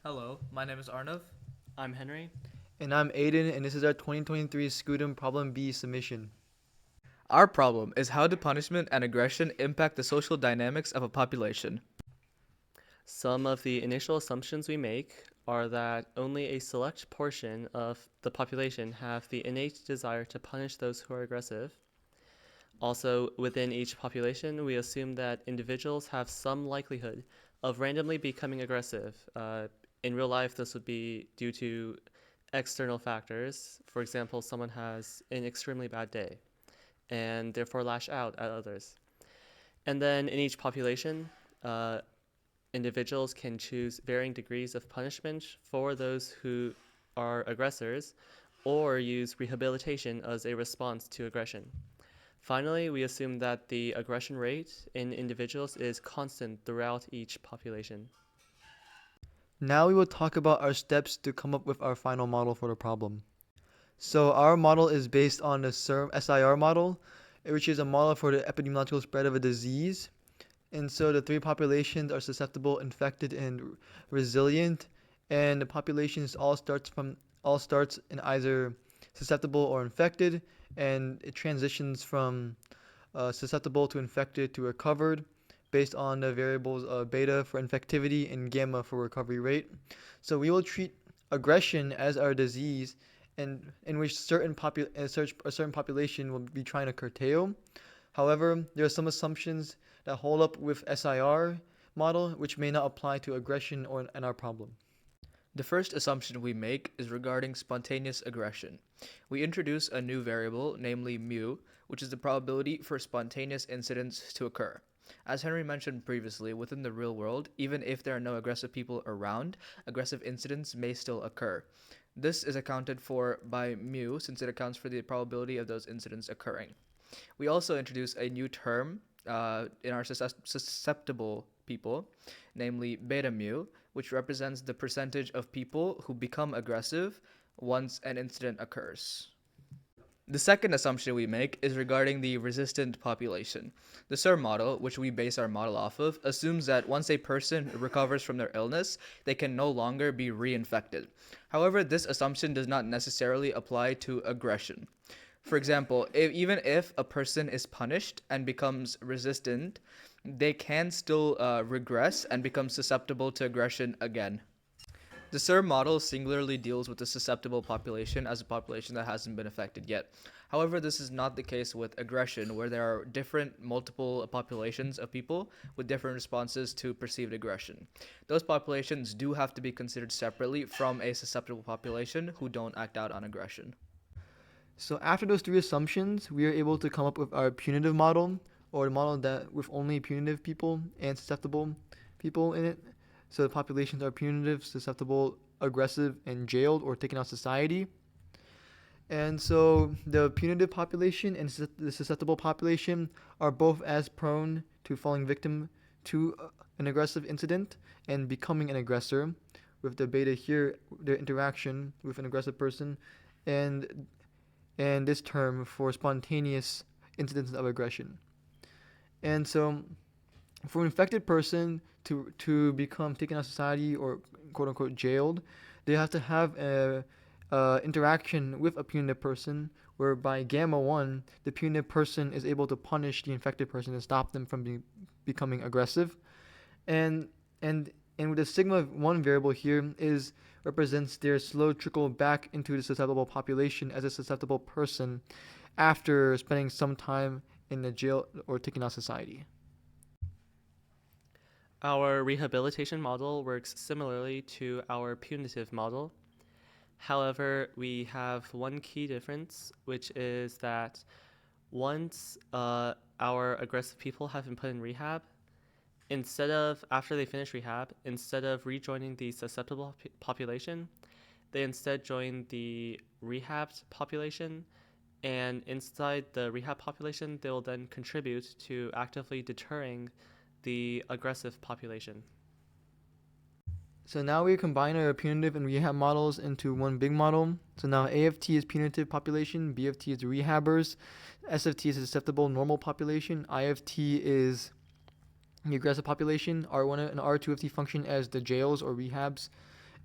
Hello, my name is Arnav. I'm Henry. And I'm Aidan, and this is our 2023 SCUDEM Problem B submission. Our problem is how do punishment and aggression impact the social dynamics of a population? Some of the initial assumptions we make are that only a select portion of the population have the innate desire to punish those who are aggressive. Also, within each population, we assume that individuals have some likelihood of randomly becoming aggressive. In real life, this would be due to external factors. For example, someone has an extremely bad day and therefore lash out at others. And then in each population, individuals can choose varying degrees of punishment for those who are aggressors or use rehabilitation as a response to aggression. Finally, we assume that the aggression rate in individuals is constant throughout each population. Now we will talk about our steps to come up with our final model for the problem. So our model is based on the SIR model, which is a model for the epidemiological spread of a disease. And so the three populations are susceptible, infected, and resilient. And the populations all starts in either susceptible or infected, and it transitions from susceptible to infected to recovered based on the variables beta for infectivity and gamma for recovery rate. So we will treat aggression as our disease, and in which a certain population will be trying to curtail. However, there are some assumptions that hold up with SIR model, which may not apply to aggression or in our problem. The first assumption we make is regarding spontaneous aggression. We introduce a new variable, namely mu, which is the probability for spontaneous incidents to occur. As Henry mentioned previously, within the real world, even if there are no aggressive people around, aggressive incidents may still occur. This is accounted for by mu since it accounts for the probability of those incidents occurring. We also introduce a new term in our susceptible people, namely beta mu, which represents the percentage of people who become aggressive once an incident occurs. The second assumption we make is regarding the resistant population. The SIR model, which we base our model off of, assumes that once a person recovers from their illness, they can no longer be reinfected. However, this assumption does not necessarily apply to aggression. For example, even if a person is punished and becomes resistant, they can still regress and become susceptible to aggression again. The SIR model singularly deals with the susceptible population as a population that hasn't been affected yet. However, this is not the case with aggression, where there are multiple populations of people with different responses to perceived aggression. Those populations do have to be considered separately from a susceptible population who don't act out on aggression. So after those three assumptions, we are able to come up with our punitive model, or the model that with only punitive people and susceptible people in it. So the populations are punitive, susceptible, aggressive, and jailed or taken out of society. And so the punitive population and the susceptible population are both as prone to falling victim to an aggressive incident and becoming an aggressor, with the beta here, their interaction with an aggressive person, and and this term for spontaneous incidents of aggression. And so, for an infected person to become taken out of society or quote unquote jailed, they have to have a interaction with a punitive person, whereby gamma 1, the punitive person is able to punish the infected person and stop them from becoming aggressive. And and and with the sigma 1 variable here is represents their slow trickle back into the susceptible population as a susceptible person after spending some time in the jail or taken out of society. Our rehabilitation model works similarly to our punitive model. However, we have one key difference, which is that once our aggressive people have been put in rehab, after they finish rehab, instead of rejoining the susceptible population, they instead join the rehabbed population. And inside the rehab population, they will then contribute to actively deterring the aggressive population. So now we combine our punitive and rehab models into one big model. So now AFT is punitive population, BFT is rehabbers, SFT is susceptible normal population, IFT is the aggressive population, R1 and R2FT function as the jails or rehabs,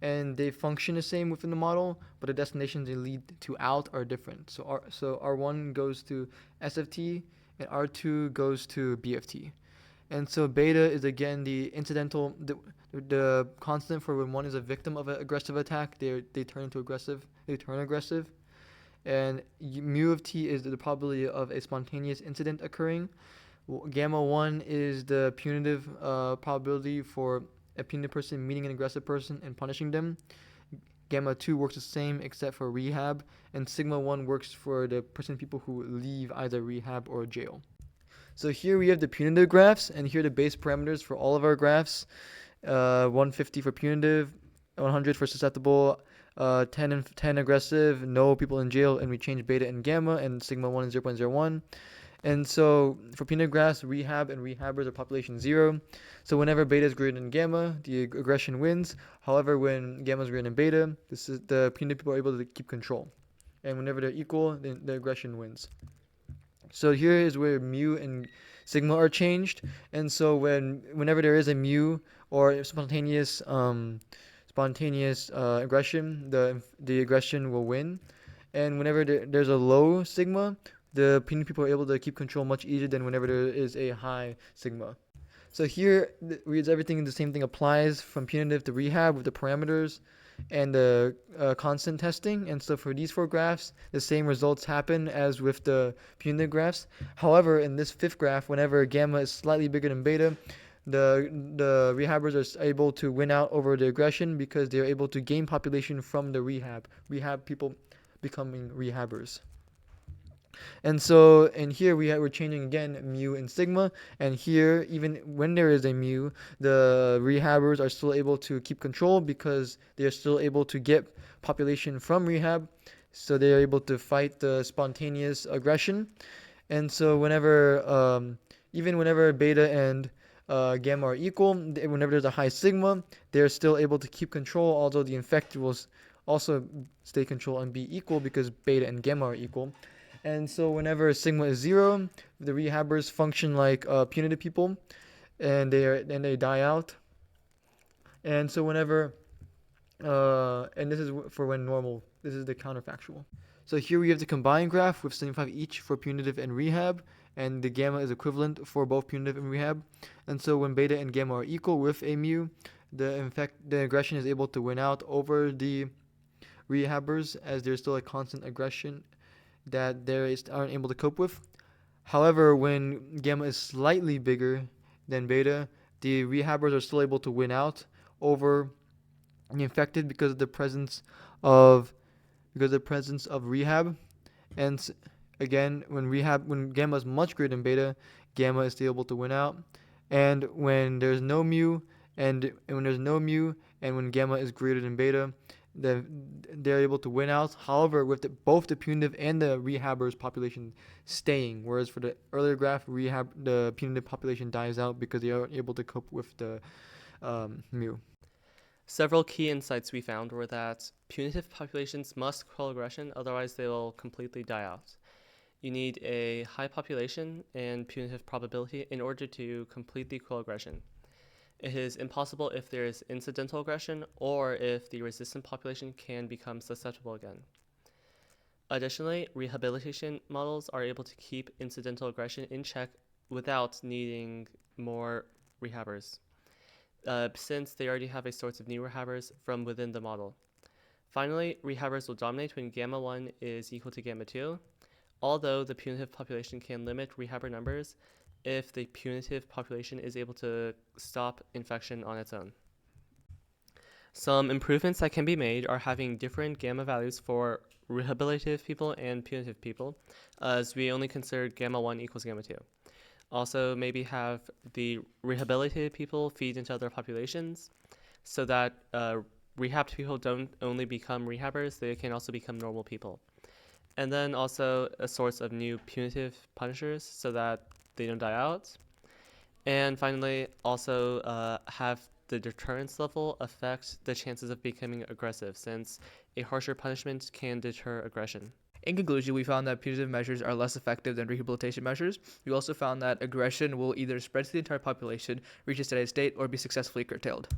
and they function the same within the model, but the destinations they lead to out are different. So R1 goes to SFT, and R2 goes to BFT. And so beta is again the constant for when one is a victim of an aggressive attack, they turn aggressive. And mu of t is the probability of a spontaneous incident occurring. Gamma 1 is the punitive probability for a punitive person meeting an aggressive person and punishing them. Gamma 2 works the same except for rehab, and sigma 1 works for the people who leave either rehab or jail. So here we have the punitive graphs, and here are the base parameters for all of our graphs. 150 for punitive, 100 for susceptible, 10 and 10 aggressive, no people in jail, and we change beta and gamma, and sigma 1 is 0.01. And so for punitive graphs, rehab and rehabbers are population 0. So whenever beta is greater than gamma, the aggression wins. However, when gamma is greater than beta, the punitive people are able to keep control. And whenever they're equal, then the aggression wins. So here is where mu and sigma are changed. And so whenever there is a mu or spontaneous aggression, the aggression will win. And whenever there's a low sigma, the punitive people are able to keep control much easier than whenever there is a high sigma. So here, the same thing applies from punitive to rehab with the parameters and the constant testing. And so for these 4 graphs, the same results happen as with the punitive graphs. However, in this 5th graph, whenever gamma is slightly bigger than beta, the rehabbers are able to win out over the aggression because they're able to gain population from the rehab people becoming rehabbers. And so, and here we're changing again mu and sigma, and here even when there is a mu, the rehabbers are still able to keep control because they are still able to get population from rehab, so they are able to fight the spontaneous aggression. And so even whenever beta and gamma are equal, whenever there's a high sigma, they're still able to keep control, although the infected will also stay control and be equal because beta and gamma are equal. And so whenever sigma is 0, the rehabbers function like punitive people, and they die out. And so whenever, and this is for when normal. This is the counterfactual. So here we have the combined graph with 75 each for punitive and rehab, and the gamma is equivalent for both punitive and rehab. And so when beta and gamma are equal with a mu, the aggression is able to win out over the rehabbers, as there's still a constant aggression that they aren't able to cope with. However, when gamma is slightly bigger than beta, the rehabbers are still able to win out over the infected because of the presence of rehab. And again, when gamma is much greater than beta, gamma is still able to win out. And when there's no mu, and when gamma is greater than beta, they're able to win out. However, with both the punitive and the rehabbers population staying, whereas for the earlier graph, the punitive population dies out because they aren't able to cope with the mu. Several key insights we found were that punitive populations must quell aggression, otherwise they will completely die out. You need a high population and punitive probability in order to completely quell aggression. It is impossible if there is incidental aggression or if the resistant population can become susceptible again. Additionally, rehabilitation models are able to keep incidental aggression in check without needing more rehabbers, since they already have a source of new rehabbers from within the model. Finally, rehabbers will dominate when gamma 1 is equal to gamma 2, although the punitive population can limit rehabber numbers if the punitive population is able to stop infection on its own. Some improvements that can be made are having different gamma values for rehabilitative people and punitive people, as we only consider gamma 1 equals gamma 2. Also, maybe have the rehabilitated people feed into other populations so that rehabbed people don't only become rehabbers, they can also become normal people. And then also a source of new punitive punishers so that they don't die out. And finally, also have the deterrence level affect the chances of becoming aggressive, since a harsher punishment can deter aggression. In conclusion, we found that punitive measures are less effective than rehabilitation measures. We also found that aggression will either spread to the entire population, reach a steady state, or be successfully curtailed.